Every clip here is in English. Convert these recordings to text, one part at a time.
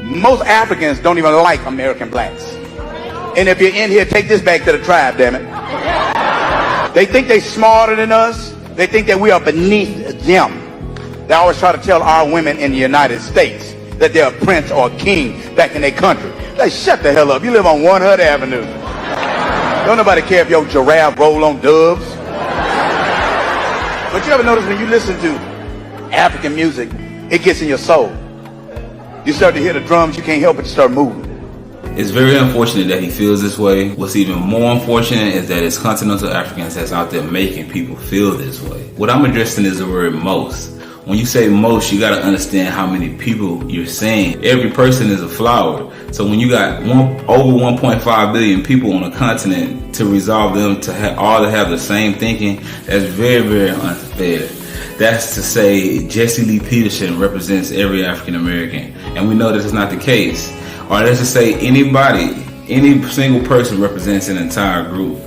Most Africans don't even like American blacks. And if you're in here, take this back to the tribe, damn it. They think they're smarter than us. They think that we are beneath them. They always try to tell our women in the United States that they're a prince or a king back in their country. Like, shut the hell up. You live on 100 Avenue. Don't nobody care if your giraffe roll on doves. But you ever notice when you listen to African music, it gets in your soul. You start to hear the drums, you can't help but start moving. It's very unfortunate that he feels this way. What's even more unfortunate is that it's continental Africans that's out there making people feel this way. What I'm addressing is the word most. When you say most, you gotta understand how many people you're saying. Every person is a flower. So when you got over 1.5 billion people on a continent, to resolve them to all have the same thinking, that's very, very unfair. That's to say Jesse Lee Peterson represents every African American, and we know that it's not the case. Or let's just say any single person represents an entire group.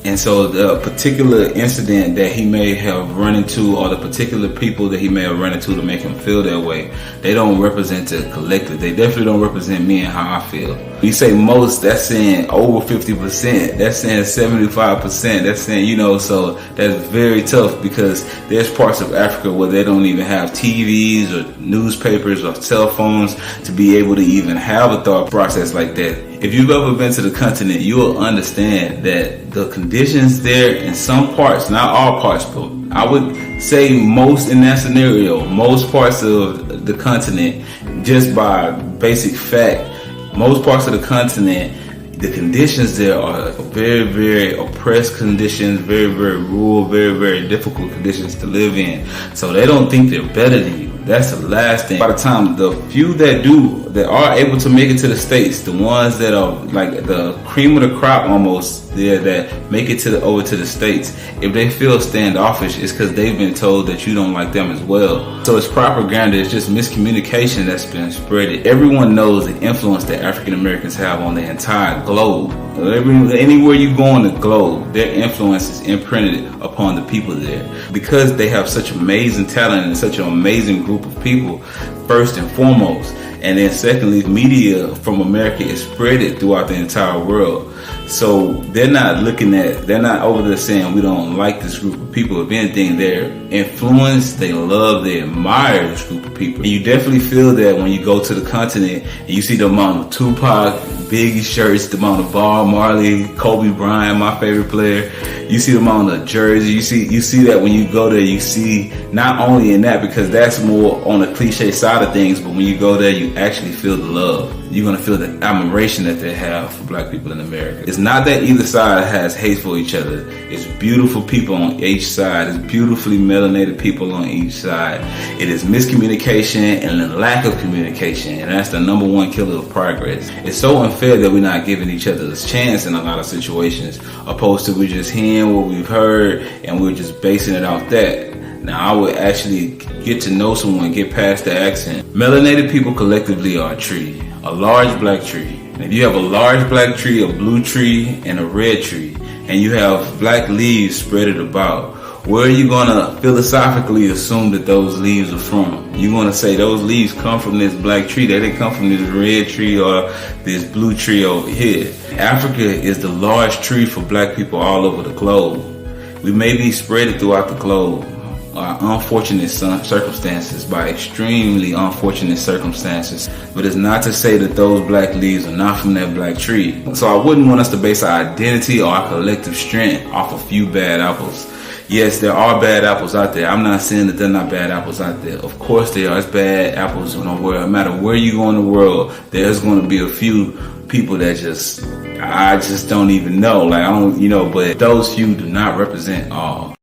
And so the particular incident that he may have run into, or the particular people that he may have run into to make him feel that way, they don't represent the collective. They definitely don't represent me and how I feel. You say most, that's saying over 50%. That's saying 75%. That's saying, so that's very tough, because there's parts of Africa where they don't even have TVs or newspapers or cell phones to be able to even have a thought process like that. If you've ever been to the continent, you will understand that the conditions there in some parts, not all parts, but I would say most in that scenario, most parts of the continent, just by basic fact, most parts of the continent, the conditions there are very, very oppressed conditions, very, very rural, very, very difficult conditions to live in. So they don't think they're better than you. That's the last thing. By the time the few that are able to make it to the States, the ones that are like the cream of the crop almost, that make it over to the States, if they feel standoffish, it's because they've been told that you don't like them as well. So it's propaganda, it's just miscommunication that's been spread. Everyone knows the influence that African Americans have on the entire globe. Anywhere you go on the globe, their influence is imprinted upon the people there, because they have such amazing talent and such an amazing group of people, first and foremost. And then secondly, media from America is spread throughout the entire world. So they're not over there saying we don't like this group of people. If anything, they're influenced, they love, they admire this group of people. And you definitely feel that when you go to the continent and you see the amount of Tupac, Biggie shirts, the amount of Bob Marley, Kobe Bryant, my favorite player. You see the amount of jersey. You see that when you go there, you see not only in that, because that's more on the cliche side of things, but when you go there, you actually feel the love. You're going to feel the admiration that they have for black people in America. It's not that either side has hate for each other. It's beautiful people on each side. It's beautifully melanated people on each side. It is miscommunication and the lack of communication, and that's the number one killer of progress. It's so unfair that we're not giving each other a chance in a lot of situations, opposed to we're just hearing what we've heard and we're just basing it off that. Now, I would actually get to know someone, get past the accent. Melanated people collectively are a tree, a large black tree. And if you have a large black tree, a blue tree, and a red tree, and you have black leaves spread about, where are you going to philosophically assume that those leaves are from? You're going to say those leaves come from this black tree, they didn't come from this red tree or this blue tree over here. Africa is the large tree for black people all over the globe. We may be spread throughout the globe. Unfortunate circumstances, by extremely unfortunate circumstances, but it's not to say that those black leaves are not from that black tree. So I wouldn't want us to base our identity or our collective strength off a few bad apples. Yes, there are bad apples out there. I'm not saying that there are not bad apples out there. Of course there are. It's bad apples no matter where you go in the world. There's going to be a few people that I just don't even know. But those few do not represent all.